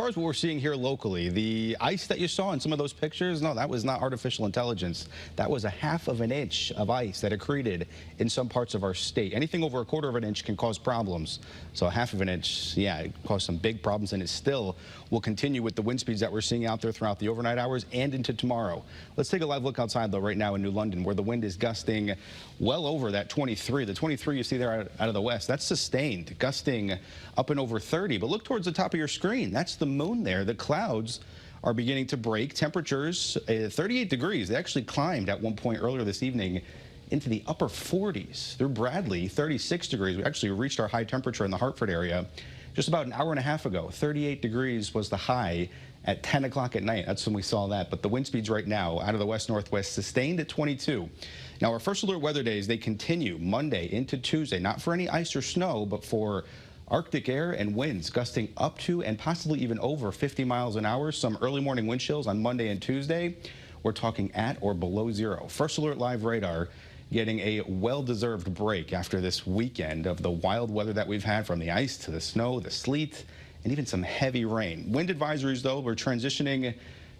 far as what we're seeing here locally, the ice that you saw in some of those pictures, no, that was not artificial intelligence. That was a half of an inch of ice that accreted in some parts of our state. Anything over a quarter of an inch can cause problems. So a half of an inch, yeah, it caused some big problems, and it still will continue with the wind speeds that we're seeing out there throughout the overnight hours and into tomorrow. Let's take a live look outside, though, right now in New London, where the wind is gusting well over that 23. The 23 you see there out of the west, that's sustained, gusting up and over 30. But look towards the top of your screen. That's the moon there. The clouds are beginning to break. Temperatures, 38 degrees. They actually climbed at one point earlier this evening into the upper 40s. Through Bradley, 36 degrees. We actually reached our high temperature in the Hartford area just about an hour and a half ago. 38 degrees was the high at 10 o'clock at night. That's when we saw that. But the wind speeds right now out of the west-northwest sustained at 22. Now, our first alert weather days, they continue Monday into Tuesday, not for any ice or snow, but for Arctic air and winds gusting up to and possibly even over 50 miles an hour. Some early morning wind chills on Monday and Tuesday. We're talking at or below zero. First alert live radar getting a well-deserved break after this weekend of the wild weather that we've had, from the ice to the snow, the sleet, and even some heavy rain. Wind advisories, though, we're transitioning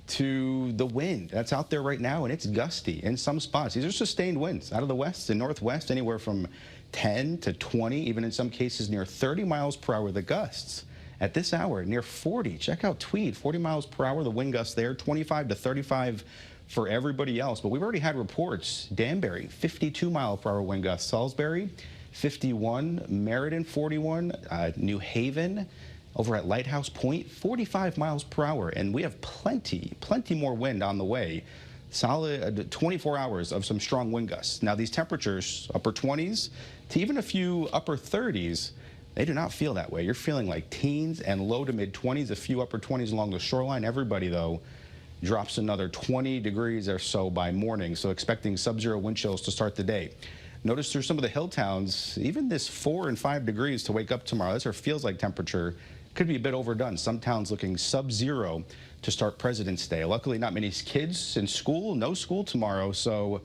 to the wind that's out there right now, and it's gusty in some spots. These are sustained winds out of the west and northwest, anywhere from 10 to 20, even in some cases near 30 miles per hour. The gusts at this hour near 40. Check out Tweed, 40 miles per hour, the wind gusts there, 25 to 35 for everybody else. But we've already had reports. Danbury, 52 mile per hour wind gusts. Salisbury, 51. Meriden, 41. New Haven, over at Lighthouse Point, 45 miles per hour. And we have plenty more wind on the way. Solid 24 hours of some strong wind gusts. Now, these temperatures, upper 20s to even a few upper 30s, they do not feel that way. You're feeling like teens and low to mid 20s, a few upper 20s along the shoreline. Everybody, though, drops another 20 degrees or so by morning, so expecting sub-zero wind chills to start the day. Notice through some of the hill towns, even this 4 and 5 degrees to wake up tomorrow, that's our feels like temperature, could be a bit overdone. Some towns looking sub-zero to start President's Day. Luckily, not many kids in school, no school tomorrow, so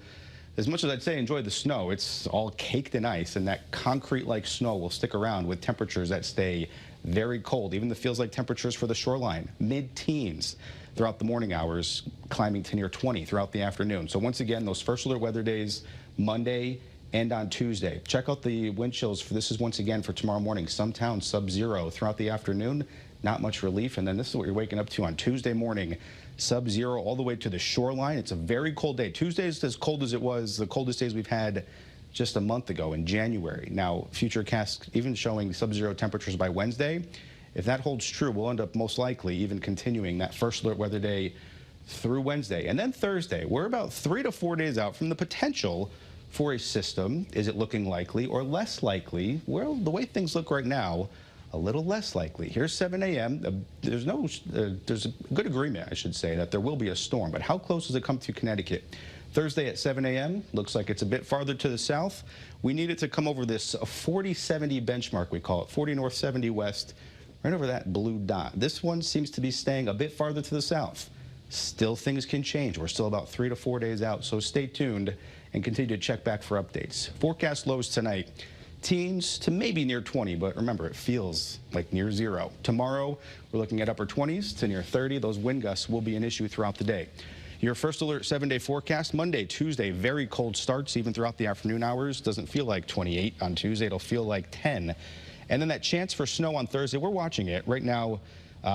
as much as I'd say enjoy the snow, it's all caked in ice, and that concrete-like snow will stick around with temperatures that stay very cold. Even the feels like temperatures for the shoreline, mid-teens throughout the morning hours, climbing to near 20 throughout the afternoon. So once again, those first alert weather days, Monday and on Tuesday. Check out the wind chills. This is once again for tomorrow morning. Some towns sub-zero throughout the afternoon. Not much relief. And then this is what you're waking up to on Tuesday morning. Sub-zero all the way to the shoreline. It's a very cold day. Tuesday is as cold as it was the coldest days we've had just a month ago in January. Now, futurecasts even showing sub-zero temperatures by Wednesday. If that holds true, we'll end up most likely even continuing that first alert weather day through Wednesday. And then Thursday, we're about 3 to 4 days out from the potential for a system. Is it looking likely or less likely? Well, the way things look right now, a little less likely. Here's 7 a.m. There's a good agreement, I should say, that there will be a storm. But how close does it come to Connecticut? Thursday at 7 a.m. looks like it's a bit farther to the south. We need it to come over this 40-70 benchmark, we call it, 40 north, 70 west, right over that blue dot. This one seems to be staying a bit farther to the south. Still, things can change. We're still about 3 to 4 days out, so stay tuned and continue to check back for updates. Forecast lows tonight, teens to maybe near 20, but remember, it feels like near zero. Tomorrow, we're looking at upper 20s to near 30. Those wind gusts will be an issue throughout the day. Your first alert 7-day forecast, Monday, Tuesday, very cold starts even throughout the afternoon hours. Doesn't feel like 28 on Tuesday. It'll feel like 10. And then that chance for snow on Thursday, we're watching it right now,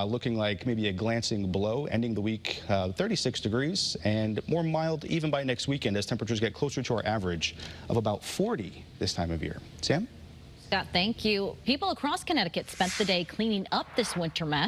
looking like maybe a glancing blow, ending the week 36 degrees and more mild even by next weekend as temperatures get closer to our average of about 40 this time of year. Sam? Scott, thank you. People across Connecticut spent the day cleaning up this winter mess.